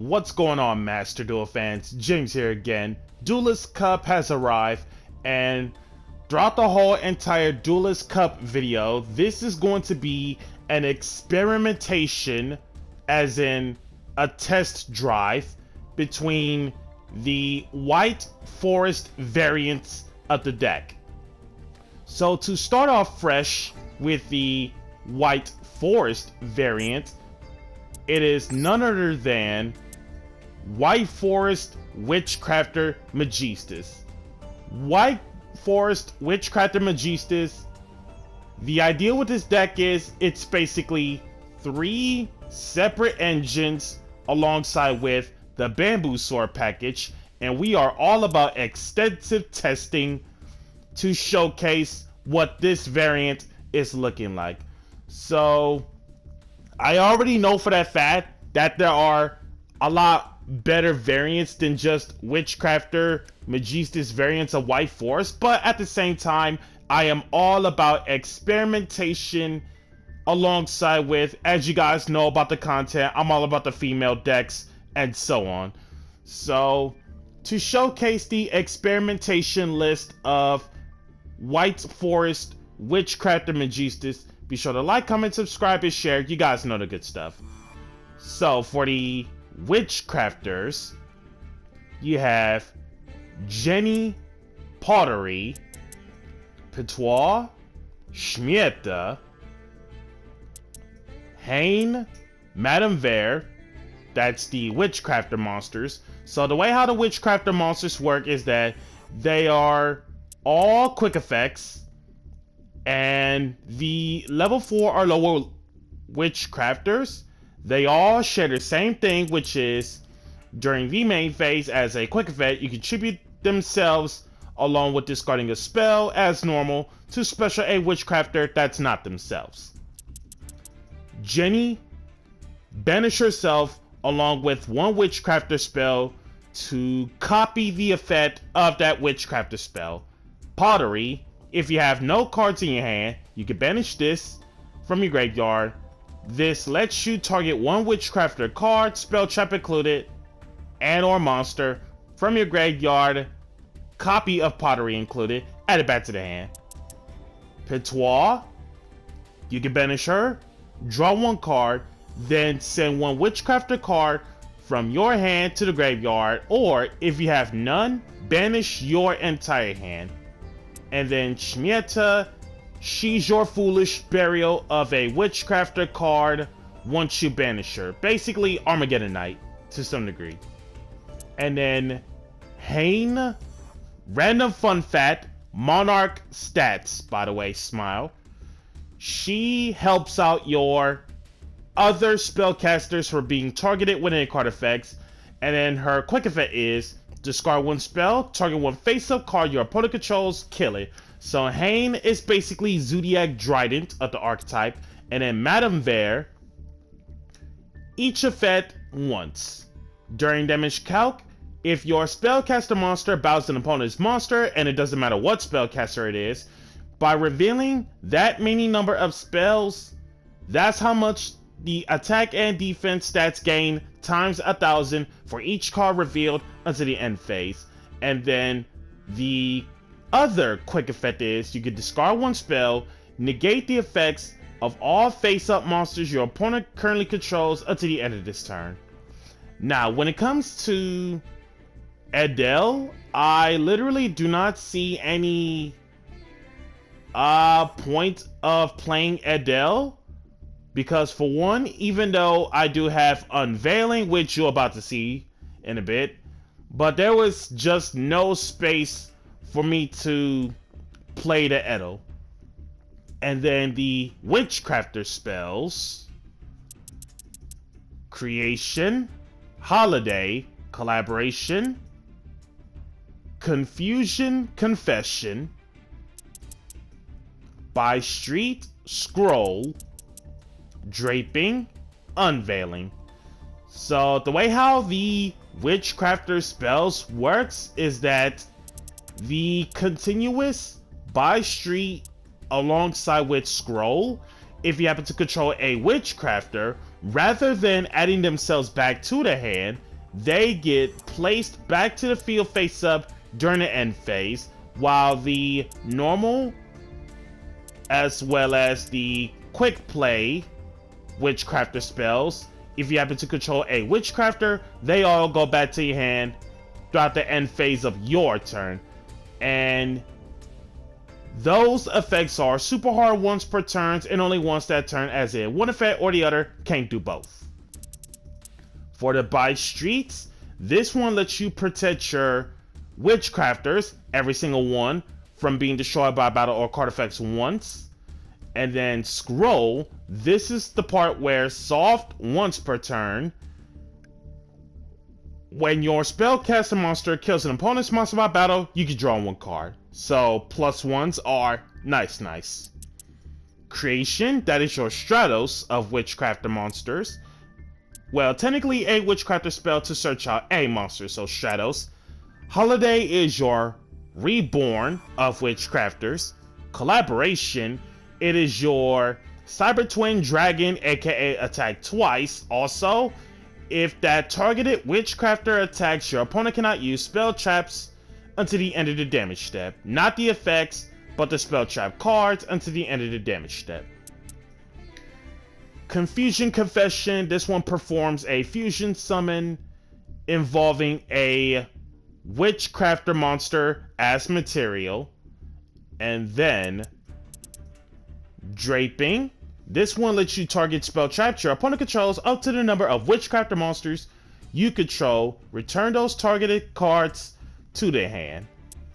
What's going on, Master Duel fans? James here again. Duelist Cup has arrived, and throughout the whole entire Duelist Cup video, this is going to be an experimentation, as in a test drive, between the White Forest variants of the deck. So to start off fresh with the White Forest variant, it is none other than White Forest Witchcrafter Magistus. White Forest Witchcrafter Magistus, the idea with this deck is it's basically 3 separate engines alongside with the Bamboo Sword package, and we are all about extensive testing to showcase what this variant is looking like. So I already know for that fact that there are a lot better variants than just Witchcrafter Magistus variants of White Forest, but at the same time, I am all about experimentation alongside with, as you guys know about the content, I'm all about the female decks and so on. So to showcase the experimentation list of White Forest Witchcrafter Magistus, be sure to like, comment, subscribe, and share. You guys know the good stuff. So for the Witchcrafters, you have Jenny Pottery, Petois, Schmieta, Hain, Madame Vere. That's the Witchcrafter monsters. So the way how the Witchcrafter monsters work is that they are all quick effects, and the level 4 or lower Witchcrafters, they all share the same thing, which is during the main phase as a quick effect, you contribute themselves along with discarding a spell as normal to special a Witchcrafter that's not themselves. Jenny banish herself along with one Witchcrafter spell to copy the effect of that Witchcrafter spell. Pottery, if you have no cards in your hand, you can banish this from your graveyard. This lets you target one Witchcrafter card, spell trap included, and or monster from your graveyard, copy of Pottery included, add it back to the hand. Petois, you can banish her, draw one card, then send one Witchcrafter card from your hand to the graveyard, or if you have none, banish your entire hand. And then Schmieta, she's your foolish burial of a Witchcrafter card once you banish her. Basically Armageddon Knight to some degree. And then Hain, random fun fact, Monarch stats, by the way, smile. She helps out your other spellcasters for being targeted with any card effects. And then her quick effect is discard one spell, target one face-up card your opponent controls, kill it. So Hain is basically Zodiac Trident of the archetype, and then Madame Vere, each effect once. During damage calc, if your spellcaster monster bows an opponent's monster, and it doesn't matter what spellcaster it is, by revealing that many number of spells, that's how much the attack and defense stats gain times 1,000 for each card revealed until the end phase. And then the other quick effect is you can discard one spell, negate the effects of all face-up monsters your opponent currently controls until the end of this turn. Now, when it comes to Adele, I literally do not see any point of playing Adele. Because for one, even though I do have Unveiling, which you're about to see in a bit, but there was just no space for me to play the Edo. And then the Witchcrafter spells, Creation, Holiday, Collaboration, Confusion, Confession, By Street, Scroll, Draping, Unveiling. So the way how the Witchcrafter spells works is that the continuous By Street alongside with Scroll, if you happen to control a Witchcrafter, rather than adding themselves back to the hand, they get placed back to the field face up during the end phase, while the normal as well as the quick play Witchcrafter spells, if you happen to control a Witchcrafter, they all go back to your hand throughout the end phase of your turn. And those effects are super hard once per turn and only once that turn, as in one effect or the other can't do both. For the By Streets, this one lets you protect your Witchcrafters, every single one, from being destroyed by battle or card effects once. And then Scroll, this is the part where soft once per turn. When your spellcaster monster kills an opponent's monster by battle, you can draw one card. So +1s are nice. Creation, that is your Stratos of Witchcrafter monsters. Well, technically a Witchcrafter spell to search out a monster, so Stratos. Holiday is your Reborn of Witchcrafters. Collaboration, it is your Cyber Twin Dragon, aka attack twice. Also, if that targeted Witchcrafter attacks, your opponent cannot use spell traps until the end of the damage step. Not the effects, but the spell trap cards until the end of the damage step. Confusion Confession, this one performs a fusion summon involving a Witchcrafter monster as material. And then Draping, this one lets you target spell traps your opponent controls up to the number of Witchcrafter monsters you control. Return those targeted cards to their hand.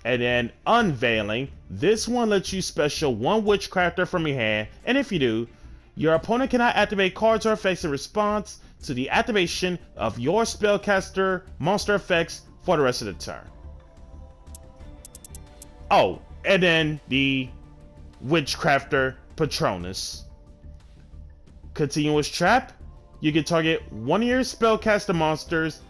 And then Unveiling, this one lets you special one Witchcrafter from your hand, and if you do, your opponent cannot activate cards or effects in response to the activation of your spellcaster monster effects for the rest of the turn. Oh, and then the Witchcrafter Patronus. Continuous Trap, you can target one of your spellcaster monsters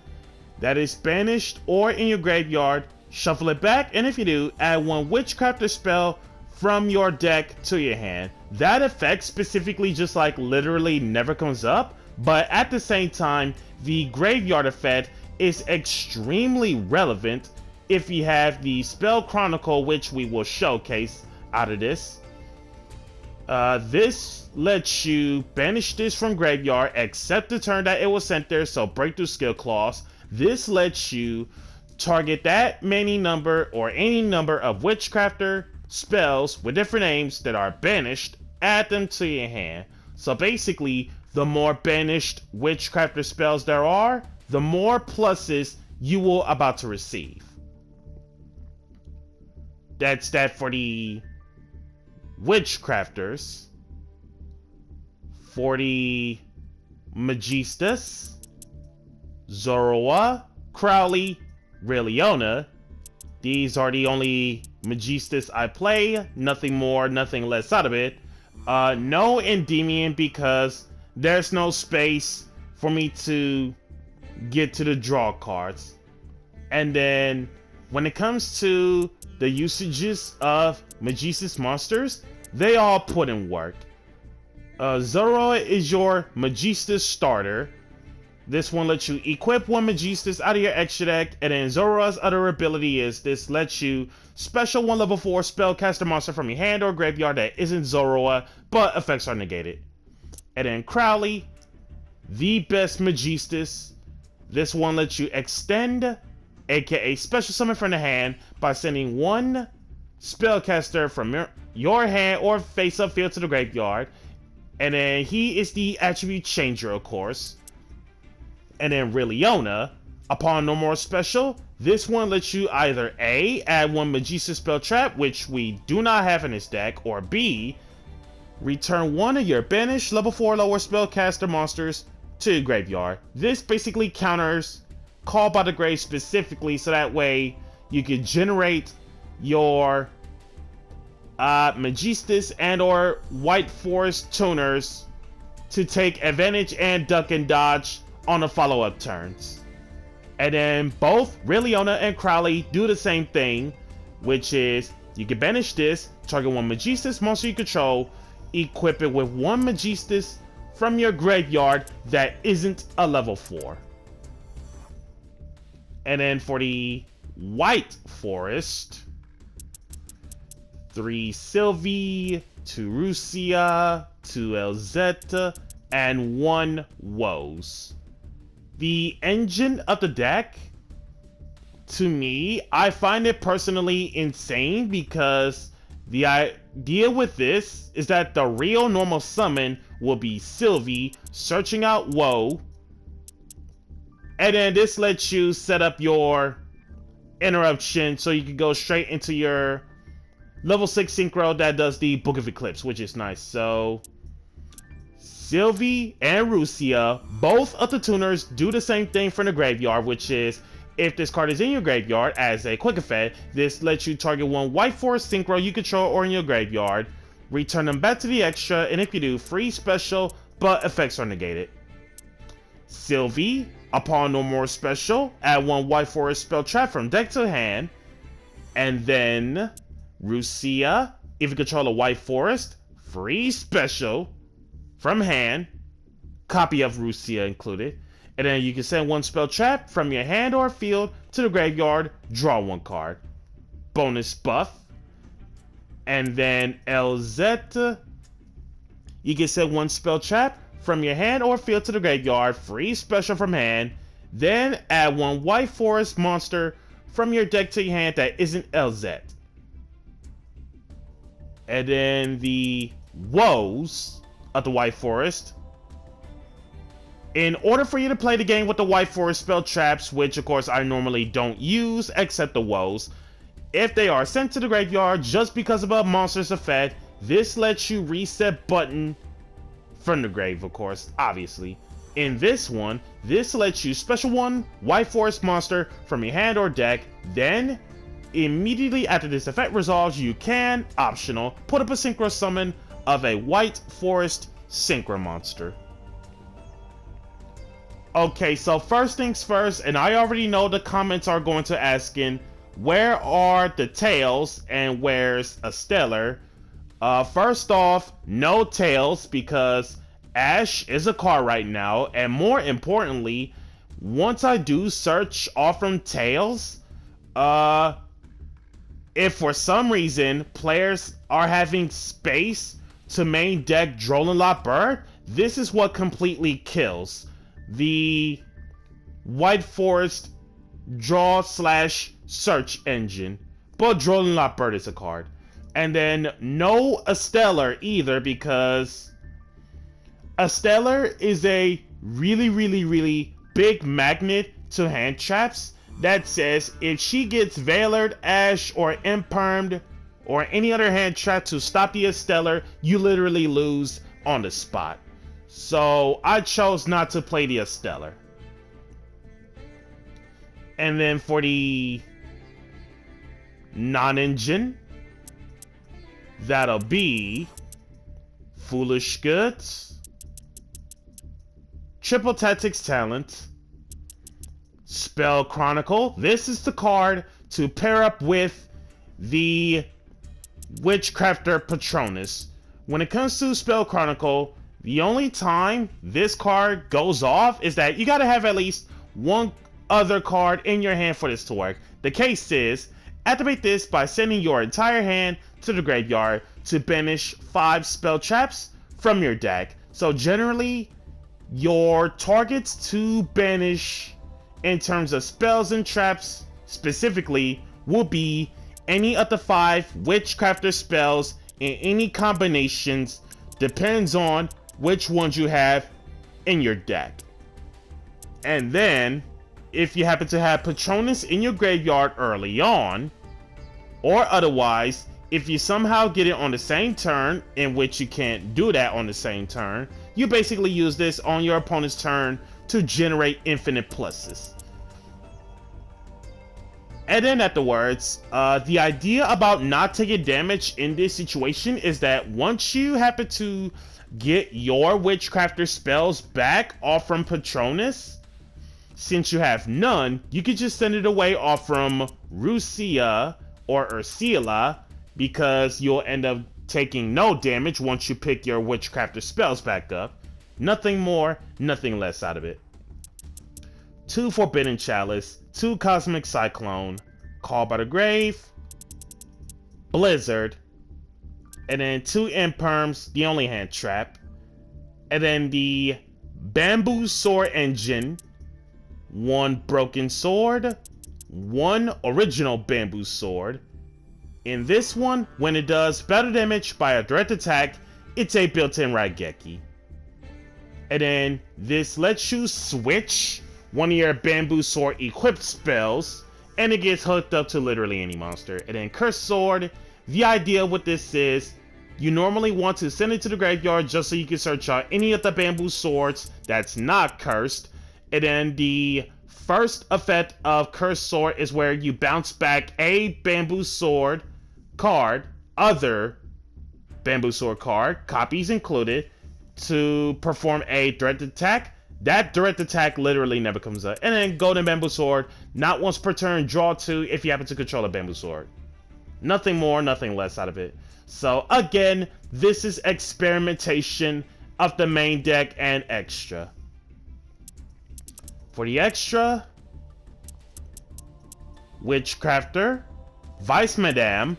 that is banished or in your graveyard, shuffle it back, and if you do, add one Witchcrafter spell from your deck to your hand. That effect specifically just like literally never comes up, but at the same time, the graveyard effect is extremely relevant if you have the Spell Chronicle, which we will showcase out of this. This lets you banish this from graveyard except the turn that it was sent there, so Breakthrough Skill Clause. This lets you target that many number or any number of Witchcrafter spells with different names that are banished, add them to your hand. So basically, the more banished Witchcrafter spells there are, the more pluses you will about to receive. That's that for the Witchcrafters. For the Magistas, Zoroa, Crowley, Reliona, these are the only Magistas I play, nothing more, nothing less out of it. No Endymion because there's no space for me to get to the draw cards. And then when it comes to the usages of Magistas monsters, they all put in work. Zoroa is your Magistas starter. This one lets you equip one Magistas out of your extra deck, and then Zoroa's other ability is this lets you special one level 4 spellcaster monster from your hand or graveyard that isn't Zoroa, but effects are negated. And then Crowley, the best Magistas. This one lets you extend, aka special summon from the hand, by sending one spellcaster from your hand or face up field to the graveyard. And then he is the attribute changer, of course. And then Reliona, upon no more special, this one lets you either A, add one Magista spell trap, which we do not have in this deck, or B, return one of your banished level 4 lower spellcaster monsters to your graveyard. This basically counters Call by the Grave specifically, so that way you can generate your Magistas and or White Forest tuners to take advantage and duck and dodge on the follow-up turns. And then both Reliona and Crowley do the same thing, which is you can banish this, target one Magistas monster you control, equip it with one Magistas from your graveyard that isn't a level 4. And then for the white forest, 3 Sylvie, 2 Rusia, 2 Elzetta, and 1 Woes. The engine of the deck, to me, I find it personally insane because the idea with this is that the real normal summon will be Sylvie searching out Woe, and then this lets you set up your interruption so you can go straight into your level 6 synchro that does the Book of Eclipse, which is nice. So Sylvie and Rusia, both of the tuners, do the same thing from the graveyard, which is if this card is in your graveyard as a quick effect, this lets you target 1 white forest synchro you control or in your graveyard, return them back to the extra, and if you do, free special, but effects are negated. Sylvie, upon no more special, add 1 white forest spell trap from deck to hand, and then Rusia, if you control a white forest, free special from hand, copy of Rusia included, and then you can send 1 spell trap from your hand or field to the graveyard, draw 1 card. Bonus buff. And then Elzetta, you can send 1 spell trap from your hand or field to the graveyard, free special from hand, then add 1 white forest monster from your deck to your hand that isn't Elzetta. And then the Woes of the white forest. In order for you to play the game with the white forest spell traps, which of course I normally don't use except the Woes, if they are sent to the graveyard just because of a monster's effect, this lets you reset button from the grave, of course, obviously. In this one, this lets you special 1 white forest monster from your hand or deck, then immediately after this effect resolves, you can, optional, put up a synchro summon of a white forest synchro monster. Okay, so first things first, and I already know the comments are going to asking, where are the tails and where's a stellar? First off, no tails because Ash is a card right now, and more importantly, once I do search off from tails, if for some reason players are having space to main deck Drolinlot Bird, this is what completely kills the white forest draw / search engine. But Drolinlot Bird is a card. And then no Stellar either, because a Stellar is a really big magnet to hand traps that says if she gets Veilered, Ash, or Impermed, or any other hand trap to stop the Stellar, you literally lose on the spot. So I chose not to play the Stellar. And then for the non-engine, that'll be Foolish Goods, Triple Tactics Talent, Spell Chronicle. This is the card to pair up with the Witchcrafter Patronus. When it comes to Spell Chronicle, the only time this card goes off is that you gotta have at least 1 other card in your hand for this to work. The case is, activate this by sending your entire hand to the graveyard to banish 5 spell traps from your deck. So generally, your targets to banish in terms of spells and traps specifically will be any of the 5 Witchcrafter spells in any combinations, depends on which ones you have in your deck. And then, if you happen to have Patronus in your graveyard early on, or otherwise, if you somehow get it on the same turn, in which you can't do that on the same turn, you basically use this on your opponent's turn to generate infinite pluses. And then afterwards, the idea about not taking damage in this situation is that once you happen to get your Witchcrafter spells back off from Patronus, since you have none, you can just send it away off from Rusia or Ursula, because you'll end up taking no damage once you pick your Witchcrafter spells back up. Nothing more, nothing less out of it. 2 Forbidden Chalice 2 Cosmic Cyclone, Call by the Grave, Blizzard, and then 2 Imperms, the only hand trap, and then the Bamboo Sword Engine, 1 Broken Sword, 1 Original Bamboo Sword. In this one, when it does better damage by a direct attack, it's a built-in Raigeki. And then this lets you switch one of your Bamboo Sword equipped spells, and it gets hooked up to literally any monster. And then Cursed Sword, the idea with this is, you normally want to send it to the graveyard just so you can search out any of the Bamboo Swords that's not cursed. And then the first effect of Cursed Sword is where you bounce back a Bamboo Sword card, other Bamboo Sword card, copies included, to perform a direct attack. That direct attack literally never comes up. And then Golden Bamboo Sword, not once per turn, draw 2 if you happen to control a Bamboo Sword. Nothing more, nothing less out of it. So again, this is experimentation of the main deck and extra. For the extra, Witchcrafter, Vice Madame,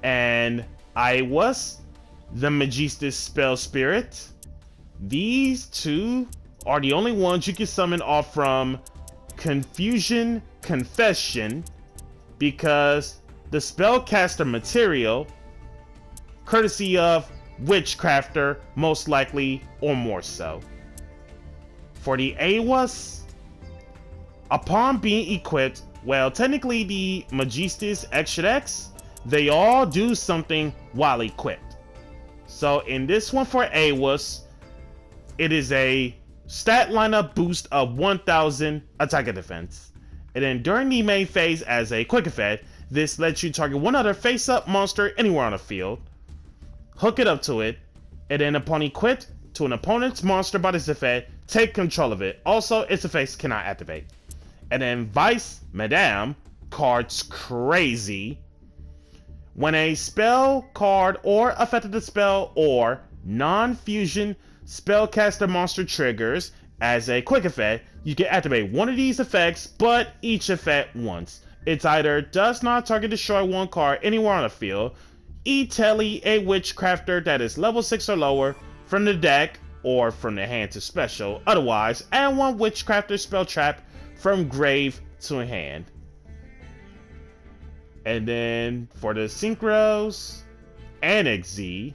and Iowas, the Magistus Spell Spirit. These 2 are the only ones you can summon off from Confusion Confession, because the spellcaster material, courtesy of Witchcrafter, most likely, or more so. For the Iowas, upon being equipped, well, technically the Magistus Extra X, they all do something while equipped. So in this one for Iowas, it is a stat lineup boost of 1000 attack and defense. And then during the main phase as a quick effect, this lets you target one other face-up monster anywhere on the field, hook it up to it, and then upon equipped to an opponent's monster by this effect, take control of it. Also, its effects cannot activate. And then Vice Madame, cards crazy. When a spell card or effect of the spell or non-fusion spellcaster monster triggers as a quick effect, you can activate one of these effects, but each effect once. It's either does not target destroy 1 card anywhere on the field, E-Telly a Witchcrafter that is level 6 or lower from the deck or from the hand to special, otherwise add 1 Witchcrafter spell trap from grave to hand. And then for the Synchros, Annex Z,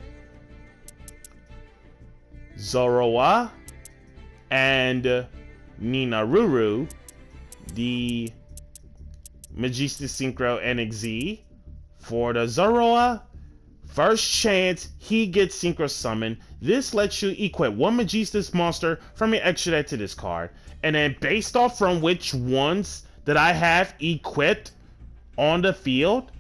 Zoroa, and Ninaruru, the Magistus Synchro Annex Z. For the Zoroa, first chance he gets Synchro Summon. This lets you equip 1 Magistus monster from your extra deck to this card. And then based off from which ones that I have equipped on the field,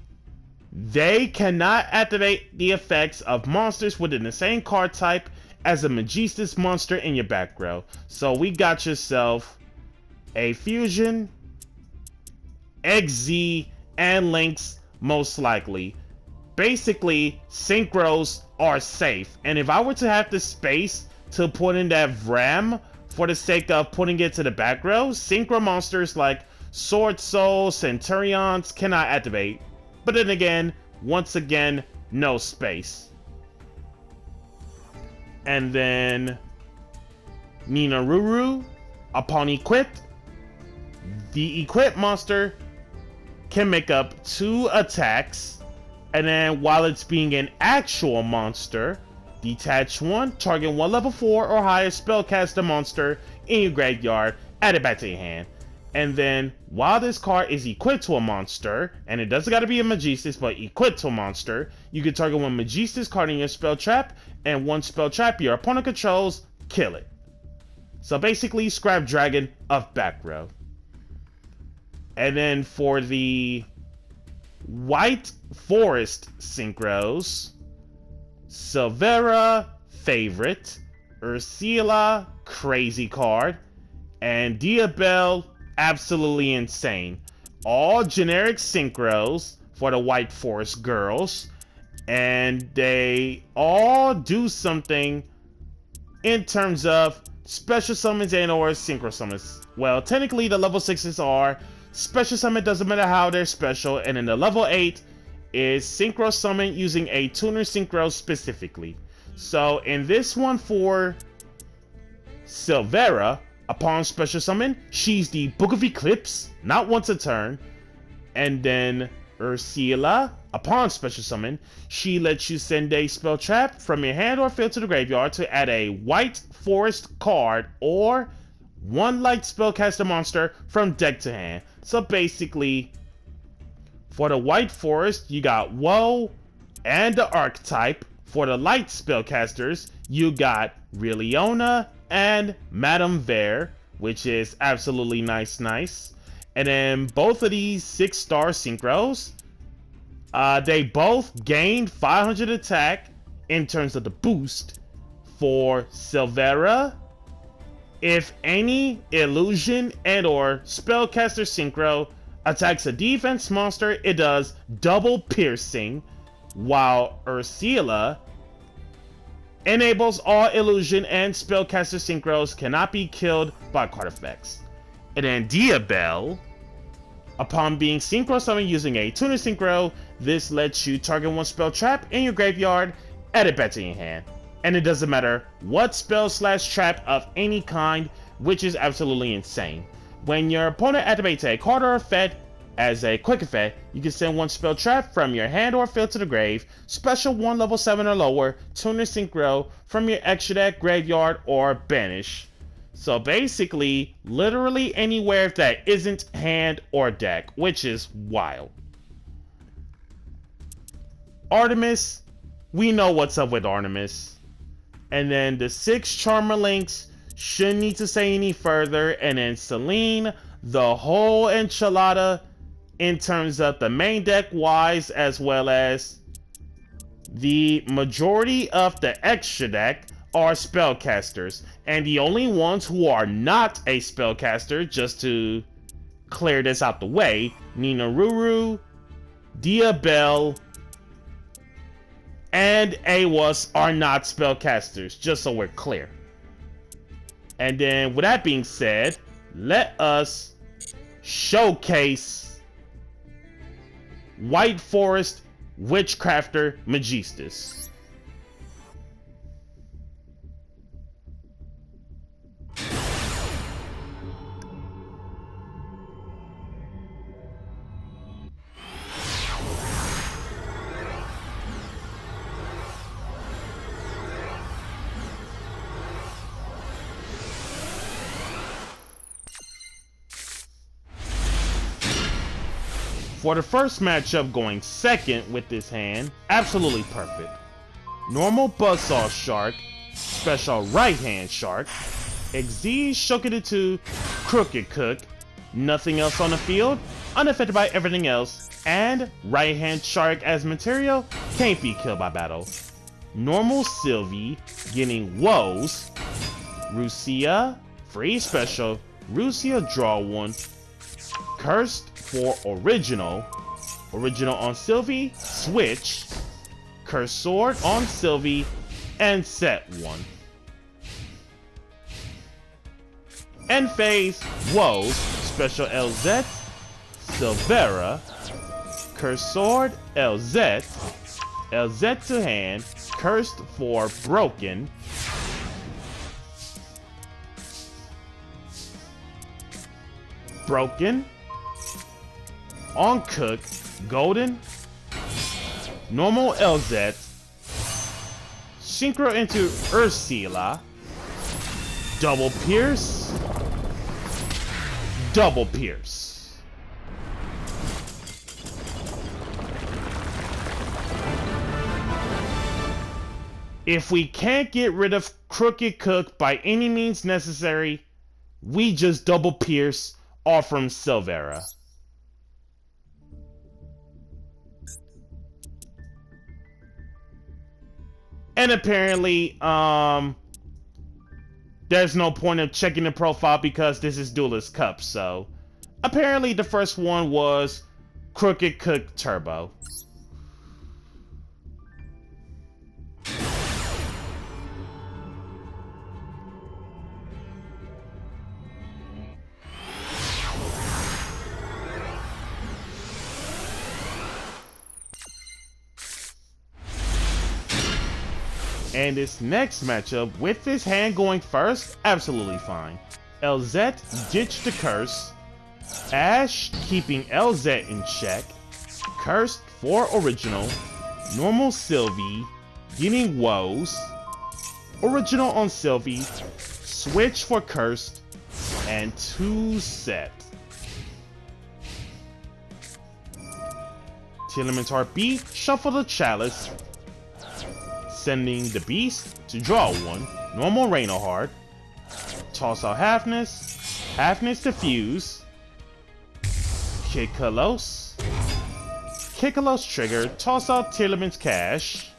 they cannot activate the effects of monsters within the same card type as a Magistus monster in your back row. So we got yourself a Fusion, XZ, and Lynx most likely. Basically, Synchros are safe. And if I were to have the space to put in that Vram for the sake of putting it to the back row, Synchro monsters like Sword Soul, Centurions cannot activate. But then again, once again, no space. And then Ninaruru, upon equipped, the equipped monster can make up 2 attacks, and then while it's being an actual monster, detach 1, target 1 level 4 or higher spellcaster monster in your graveyard, add it back to your hand. And then while this card is equipped to a monster, and it doesn't gotta be a Magistus, but equipped to a monster, you can target 1 Magistus card in your spell trap, and 1 spell trap your opponent controls, kill it. So basically, Scrap Dragon of back row. And then for the White Forest Synchros, Silvera, favorite, Ursula, crazy card, and Diabelle, absolutely insane. All generic synchros for the White Forest girls, and they all do something in terms of special summons and or synchro summons. Well, technically the level 6s are special summon, doesn't matter how they're special, and then the level 8 is synchro summon using a tuner synchro specifically. So in this one for Silvera, upon special summon, she's the Book of Eclipse, not once a turn. And then Ursula, upon special summon, she lets you send a spell trap from your hand or field to the graveyard to add a white forest card or one light spellcaster monster from deck to hand. So basically, for the white forest, you got Woe and the archetype. For the light spellcasters, you got Riliona and Madame Vare, which is absolutely nice. And then both of these 6-star synchros, they both gained 500 attack in terms of the boost. For Silvera, if any illusion and or spellcaster synchro attacks a defense monster, it does double piercing, while Ursula enables all illusion and spellcaster synchros cannot be killed by card effects. And then Diabel, upon being synchro summoned using a tuner synchro, this lets you target one spell trap in your graveyard, add it back to your hand. And it doesn't matter what spell / trap of any kind, which is absolutely insane. When your opponent activates a card or effect as a quick effect, you can send one spell trap from your hand or field to the grave, special 1 level 7 or lower, tuner synchro from your extra deck, graveyard, or banish. So basically, literally anywhere that isn't hand or deck, which is wild. Artemis, we know what's up with Artemis. And then the 6 Charmer Links, shouldn't need to say any further. And then Celine, the whole enchilada in terms of the main deck wise, as well as the majority of the extra deck are spellcasters. And the only ones who are not a spellcaster, just to clear this out the way, Ninaruru, Diabel, and Awas are not spellcasters, just so we're clear. And then with that being said, let us showcase White Forest Witchcrafter Magistus. For the first matchup, going second with this hand, absolutely perfect. Normal Buzzsaw Shark, special right hand Shark, Xyz Shokudu 2, Crooked Cook, nothing else on the field, unaffected by everything else, and right hand Shark as material, can't be killed by battle. Normal Sylvie, getting Woes, Rusia, free special, Rusia draw 1, Cursed for original on Sylvie, switch, Curse Sword on Sylvie, and set 1. End phase, Woes, special LZ, Silvera, Curse Sword, LZ, LZ to hand, Cursed for broken, on Cook, Golden, normal LZ, synchro into Ursula, double pierce. If we can't get rid of Crooked Cook by any means necessary, we just double pierce off from Silvera. And apparently, there's no point of checking the profile because this is Duelist Cup, so apparently the first one was Crooked Cook Turbo. And this next matchup, with this hand going first, absolutely fine. LZ ditched the curse. Ash keeping LZ in check. Cursed for original. Normal Sylvie getting woes. Original on Sylvie. Switch for cursed. And 2 set. Elementar beat, shuffle the chalice. Sending the beast to draw 1. Normal Reynard. Toss out Halfness. Halfness to fuse. Kikalos. Kikalos trigger. Toss out Tierlement's Cash.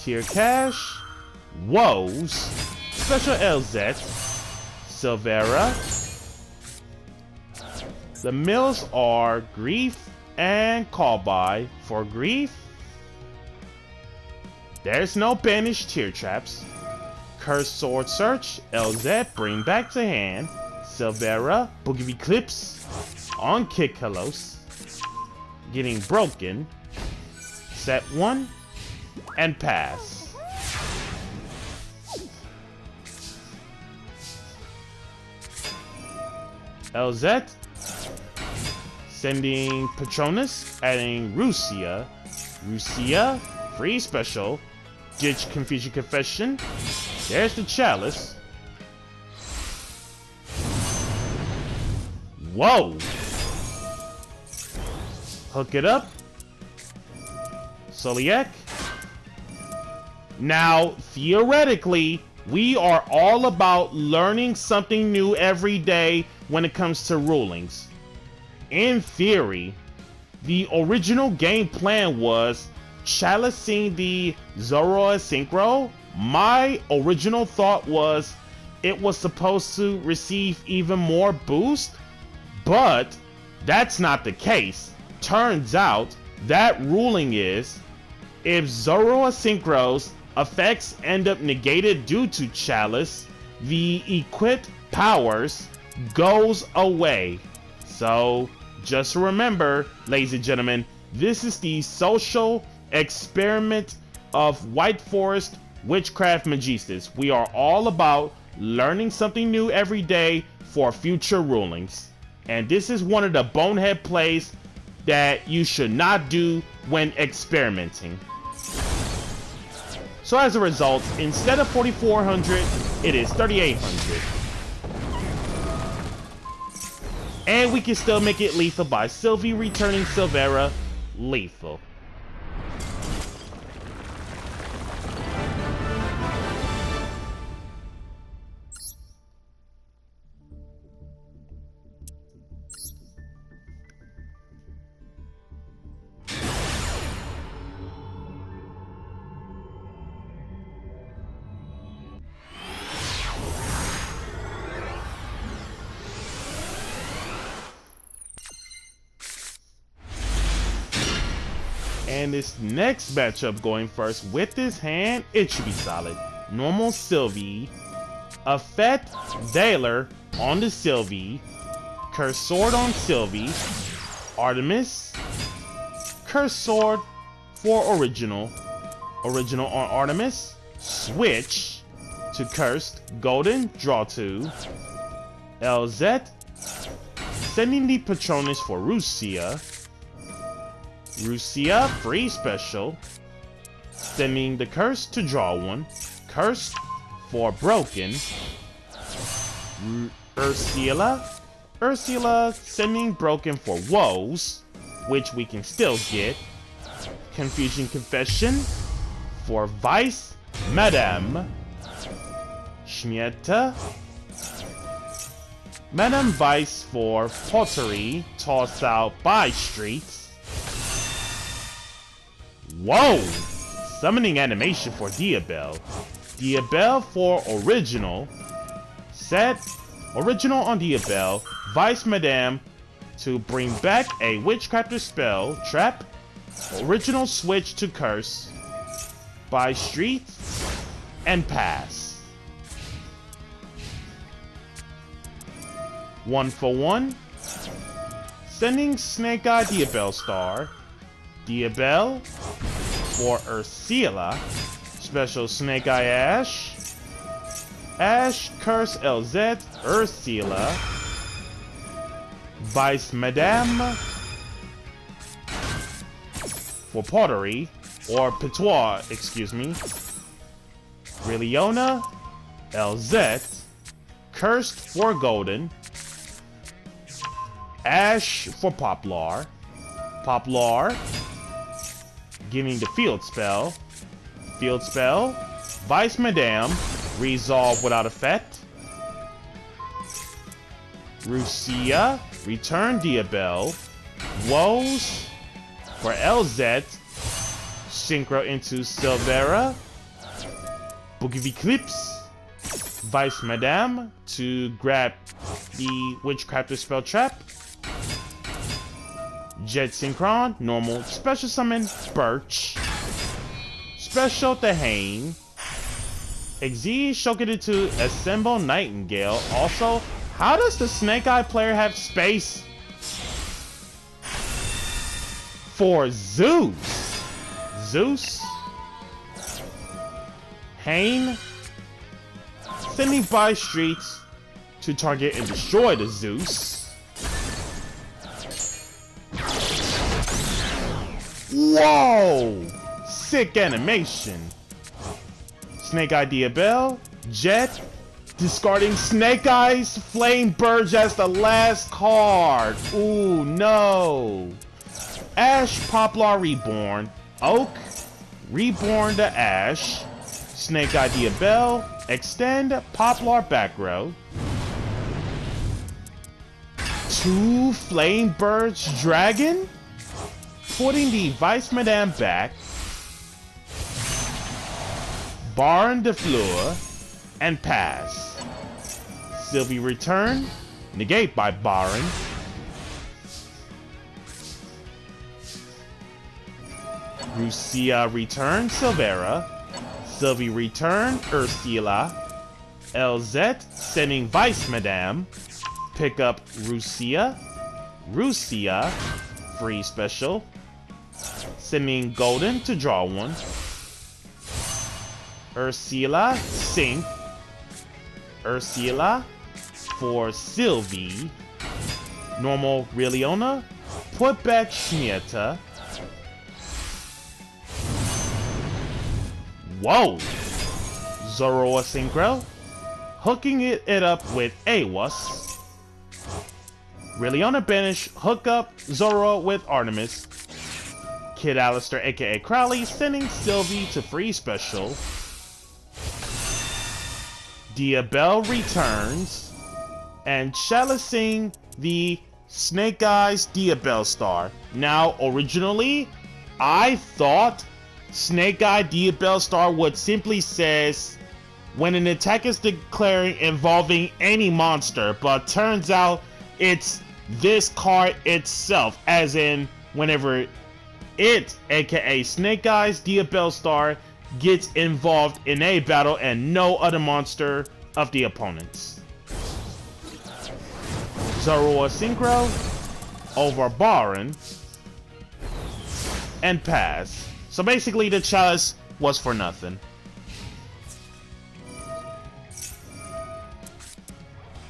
Tier Cash. Woes. Special LZ. Silvera. The mills are Grief and Call By. For Grief, there's no banished Tear Traps. Cursed Sword Search, LZ, bring back to hand. Silvera, Book of Eclipse on Kikalos. Getting broken. Set 1 and pass. LZ, sending Patronus, adding Rusia. Rusia, free special. Ditch Confusion Confession. There's the chalice. Whoa! Hook it up. Soliek. Now, theoretically, we are all about learning something new every day when it comes to rulings. In theory, the original game plan was chalicing the Zoroa Synchro. My original thought was it was supposed to receive even more boost, but that's not the case. Turns out that ruling is if Zoroa Synchro's effects end up negated due to chalice, the equipped powers goes away. So just remember, ladies and gentlemen, this is the social experiment of White Forest Witchcraft Magistas. We are all about learning something new every day for future rulings. And this is one of the bonehead plays that you should not do when experimenting. So as a result, instead of 4,400, it is 3,800. And we can still make it lethal by Sylvie returning Silvera lethal. And this next matchup going first with this hand, it should be solid. Normal Sylvie, Effect Veiler on the Sylvie, Curse Sword on Sylvie, Artemis, Curse Sword for original, original on Artemis, switch to Cursed, Golden, draw 2, LZ, sending the Patronus for Rusia, Rusia, free special, sending the curse to draw 1, curse for broken, Ursula, sending broken for woes, which we can still get, Confusion Confession for Vice, Madame, Schmietta, Madame Vice for Pottery, toss out by Streets. Whoa! Summoning animation for Diabelle. Diabelle for original. Set original on Diabelle. Vice Madame to bring back a Witchcrafter spell. Trap. Original switch to curse. By Streets. And pass. 1 for 1. Sending Snake Eye Diabelle Star. Diabelle for Ursula, Special Snake Eye Ash. Ash, Curse LZ, Ursula. Vice Madame. For pottery, or patois, excuse me. Brilliona, LZ, Cursed for golden. Ash for Poplar. Poplar, giving the field spell. Field spell, Vice Madame, resolve without effect. Rucia, return Diabelle. Woes for LZ, synchro into Silvera. Boogie Eclipse, Vice Madame to grab the Witchcrafter spell trap. Jet Synchron, normal, special summon Birch. Special Thehane. Exige Shokudu to assemble Nightingale. Also, how does the Snake Eye player have space for Zeus? Zeus? Hane? Sending by streets to target and destroy the Zeus. Whoa! Sick animation. Snake Eye Diabelle, Jet, discarding Snake Eye's Flame Burge as the last card. Ooh, no. Ash Poplar Reborn, Oak, Reborn to Ash, Snake Eye Diabelle, extend Poplar back row. 2 Flame Burge Dragon, putting the Vice Madame back. Baron de Fleur, and pass. Sylvie return, negate by Baron. Rucia return, Silvera. Sylvie return, Ursula. LZ sending Vice Madame. Pick up Rucia. Rucia, free special. Sending Golden to draw one. Ursula, sync. Ursula for Sylvie. Normal Rilliona. Put back Schmieta. Whoa! Zoroa Synchro. Hooking it up with Awas. Rilliona banish, hook up Zoroa with Artemis. Kid Alistair aka Crowley sending Sylvie to free special. Diabelle returns and chalicing the Snake Eyes Diabelle Star. Now, originally, I thought Snake Eye Diabelle Star would simply says when an attack is declared involving any monster, but turns out it's this card itself, as in whenever it, aka Snake Eyes Diabelle Star, gets involved in a battle and no other monster of the opponents. Zoroa Synchro over Baron and pass. So basically the chalice was for nothing.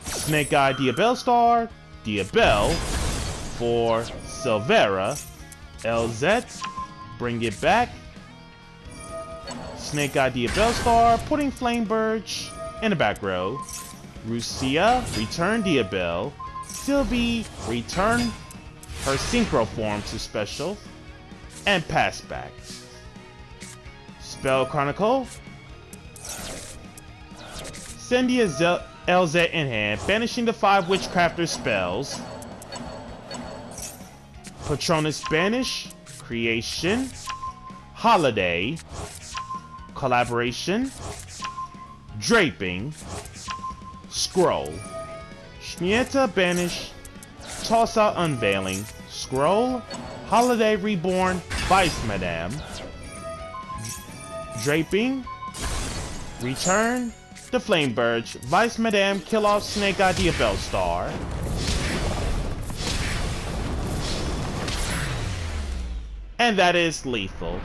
Snake Eye Diabelle Star, Diabelle for Silvera. LZ, bring it back. Snake Eye Diabelle Star, putting Flame Burge in the back row. Rucia, return Diabelle. Sylvie, return her Synchro form to special. And pass back. Spell Chronicle. Send the LZ in hand, banishing the 5 Witchcrafter spells. Patronus Banish, Creation, Holiday, Collaboration, Draping, Scroll, Schmieta Banish, Toss Out Unveiling, Scroll, Holiday Reborn, Vice Madame, Draping, Return, the Flame Burge, Vice Madame, kill off Snake Eye Diabelle Star. And that is lethal.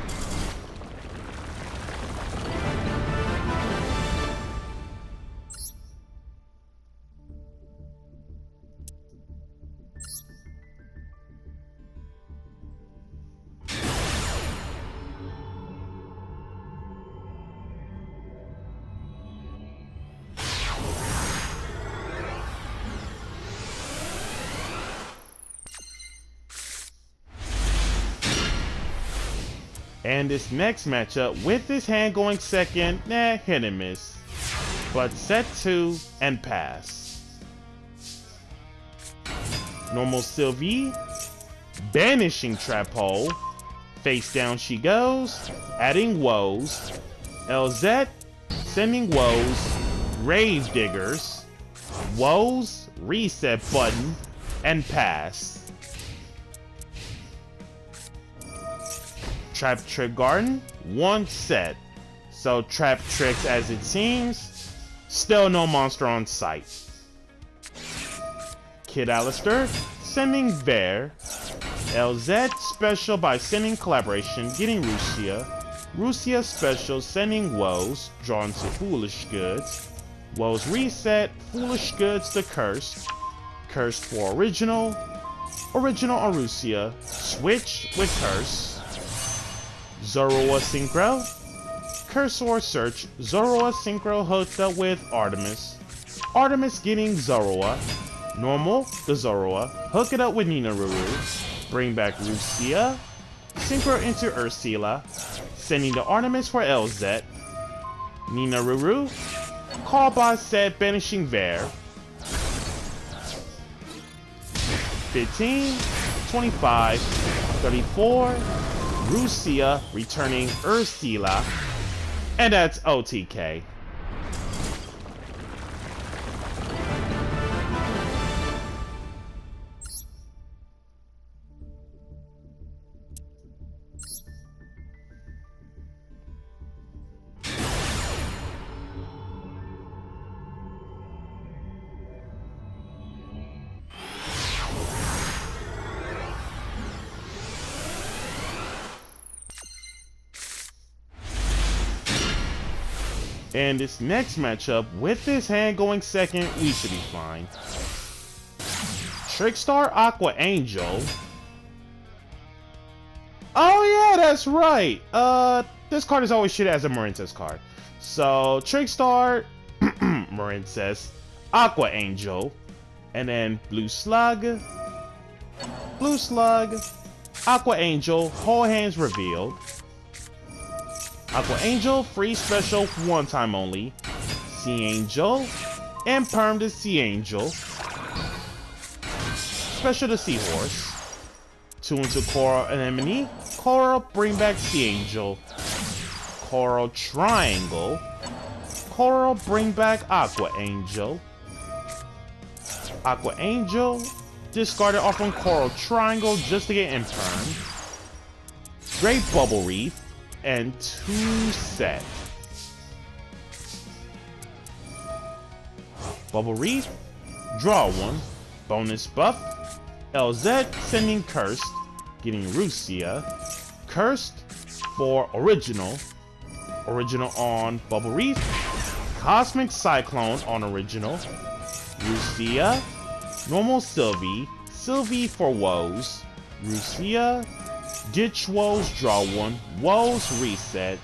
And this next matchup, with his hand going second, hit and miss. But set 2 and pass. Normal Sylvie, banishing Trap Hole. Face down she goes, adding woes. LZ, sending woes. Grave Diggers. Woes, reset button, and pass. Trap Trick Garden, 1 set. So Trap Tricks as it seems. Still no monster on site. Kid Alistair, sending Bear. LZ special by sending Collaboration, getting Rusia. Rusia special, sending Woes, drawn to Foolish Goods. Woes reset, Foolish Goods to Cursed. Cursed for Original. Original on Rusia, switch with Curse. Zoroa Synchro. Cursor search, Zoroa Synchro hooked up with Artemis. Artemis getting Zoroa. Normal, the Zoroa. Hook it up with Nina Ruru. Bring back Rusia. Synchro into Ursula. Sending the Artemis for LZ. Nina Ruru. Call by set, banishing Ver. 15, 25, 34. Rusia returning Ursula. And that's OTK. And this next matchup, with his hand going second, we should be fine. Trickstar Aqua Angel. Oh yeah, that's right. This card is always shit as a Marinces card. So Trickstar, Marinces, Aqua Angel, and then Blue Slug, Aqua Angel, whole hands revealed. Aqua Angel, free special, 1 time only. Sea Angel, and perm to Sea Angel. Special to Seahorse. 2 into Coral Anemone. Coral, bring back Sea Angel. Coral Triangle. Coral, bring back Aqua Angel. Aqua Angel, discard it off from Coral Triangle just to get imperm. Great Bubble Reef. And 2 set. Bubble Reef, draw 1, bonus buff. LZ sending Cursed, getting Rusia. Cursed for Original. Original on Bubble Reef. Cosmic Cyclone on Original. Rusia. Normal Sylvie. Sylvie for Woes. Rusia. Ditch Woes, draw 1. Woes, reset.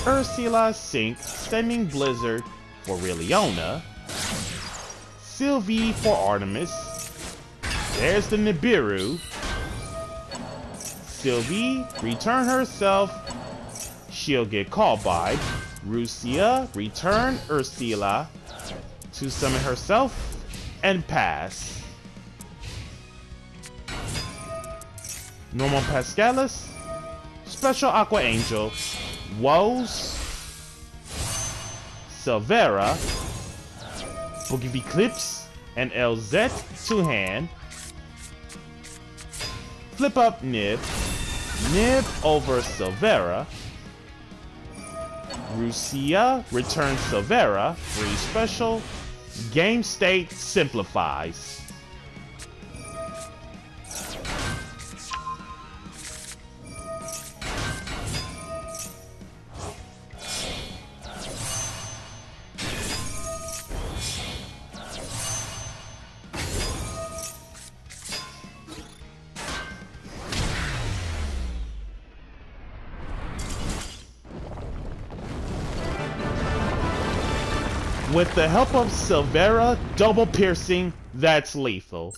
Ursula, sync, sending Blizzard for Rilliona. Sylvie for Artemis. There's the Nibiru. Sylvie, return herself. She'll get called by. Rusia, return Ursula to summon herself and pass. Normal Pascalis, Special Aqua Angel, Woes, Silvera, Boogie Eclipse, and LZ to hand. Flip up Nib, Nib over Silvera. Rusia, return Silvera, free special. Game state simplifies. With the help of Silvera, double piercing, that's lethal.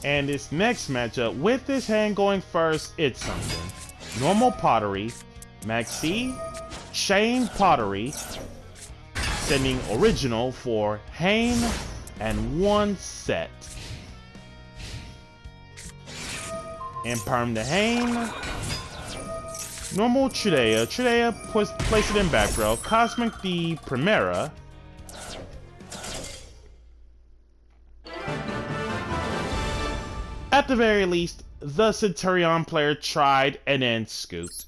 And this next matchup, with this hand going first, it's something. Normal Pottery, Maxi, Chain Pottery, sending Original for Hain and 1 set. Imperm the Hain. Normal Chudea. Chudea place it in back row. Cosmic the Primera. At the very least, the Centurion player tried and then scooped.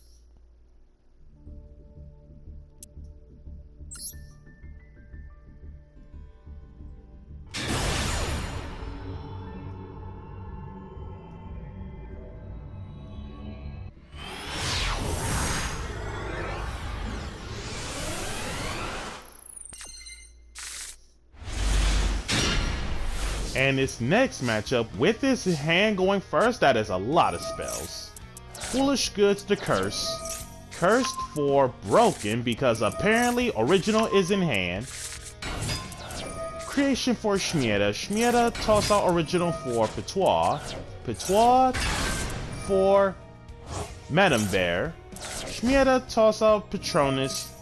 And this next matchup, with this hand going first, that is a lot of spells. Foolish Goods to Curse. Cursed for Broken, because apparently Original is in hand. Creation for Shmieta. Shmieta toss out Original for Patois. Patois for Madame Bear. Shmieta toss out Patronus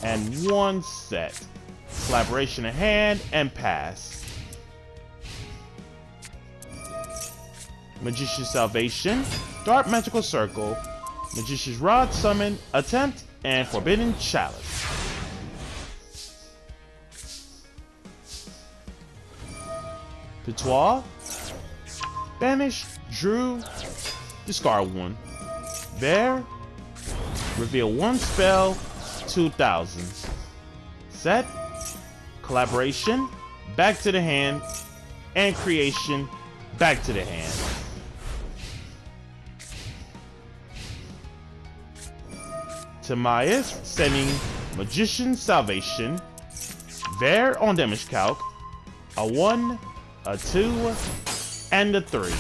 and 1 set. Collaboration in hand and pass. Magician's Salvation, Dark Magical Circle, Magician's Rod Summon, Attempt, and Forbidden Chalice. Patois, Banish, Drew, discard 1. Bear, reveal 1 spell, 2000. Set, Collaboration, back to the hand, and Creation, back to the hand. Timaeus sending Magician's Salvation, Bear on damage calc, a 1, a 2, and a 3.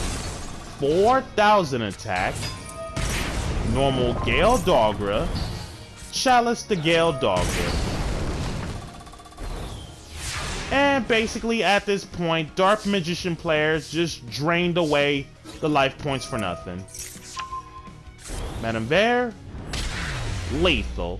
4,000 attack, normal Gale Dogra, Chalice the Gale Dogra. And basically at this point, Dark Magician players just drained away the life points for nothing. Madame Bear, lethal.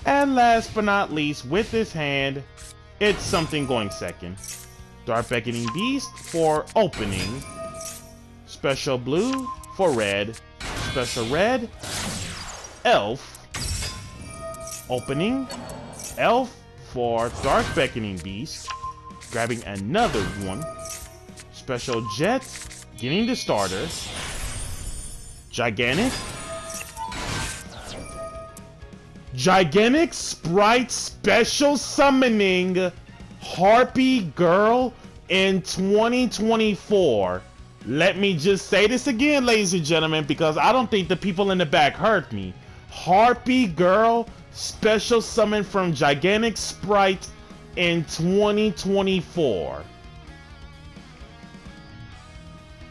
And last but not least, with this hand, it's something going second. Dark Beckoning Beast for opening. Special blue for red. Special red. Elf. Opening. Elf for Dark Beckoning Beast. Grabbing another one. Special jet. Getting the starter. Gigantic. Gigantic Sprite special summoning Harpy Girl in 2024. Let me just say this again, ladies and gentlemen, because I don't think the people in the back heard me. Harpy Girl special summon from Gigantic Sprite in 2024.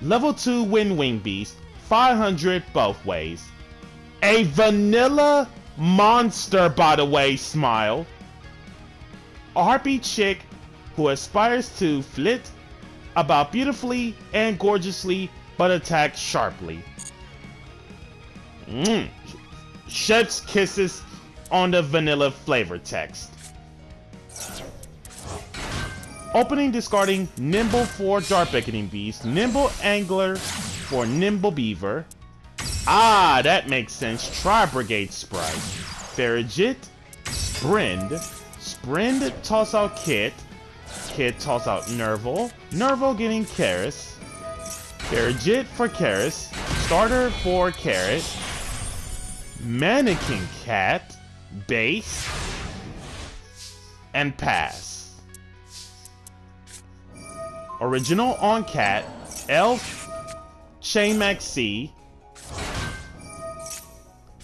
Level 2 Wing Beast, 500 both ways. A vanilla monster, by the way, smile. A harpy chick who aspires to flit about beautifully and gorgeously, but attack sharply. Chef's kisses on the vanilla flavor text. Opening, discarding Nimble for Dark Beckoning Beast, Nimble Angler for Nimble Beaver. Ah, that makes sense. Tri-Brigade Sprite. Farigit, Sprint toss out Kit. Kit toss out Nerval. Nerval getting Karis. Farigit for Karis. Starter for Carrot. Mannequin Cat. Base. And pass. Original on Cat. Elf, Chainmax C.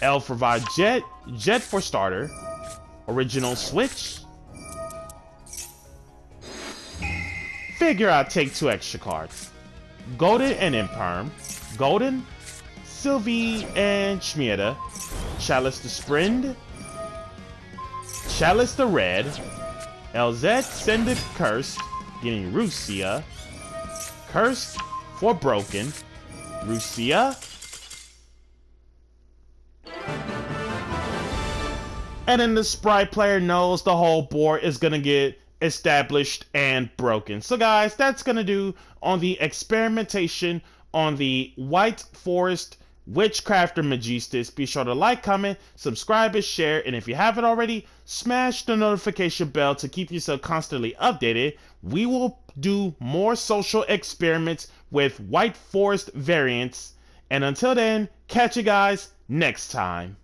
Elf Revive Jet, Jet for starter. Original Switch. Figure I'll take 2 extra cards. Golden and Imperm. Golden, Sylvie and Schmieda. Chalice the Sprind. Chalice the Red. LZ Sended Cursed, getting Rusia. Cursed for Broken. Rusia. And then the Sprite player knows the whole board is going to get established and broken. So guys, that's going to do on the experimentation on the White Forest Witchcrafter Magistus. Be sure to like, comment, subscribe, and share. And if you haven't already, smash the notification bell to keep yourself constantly updated. We will do more social experiments with White Forest variants. And until then, catch you guys next time.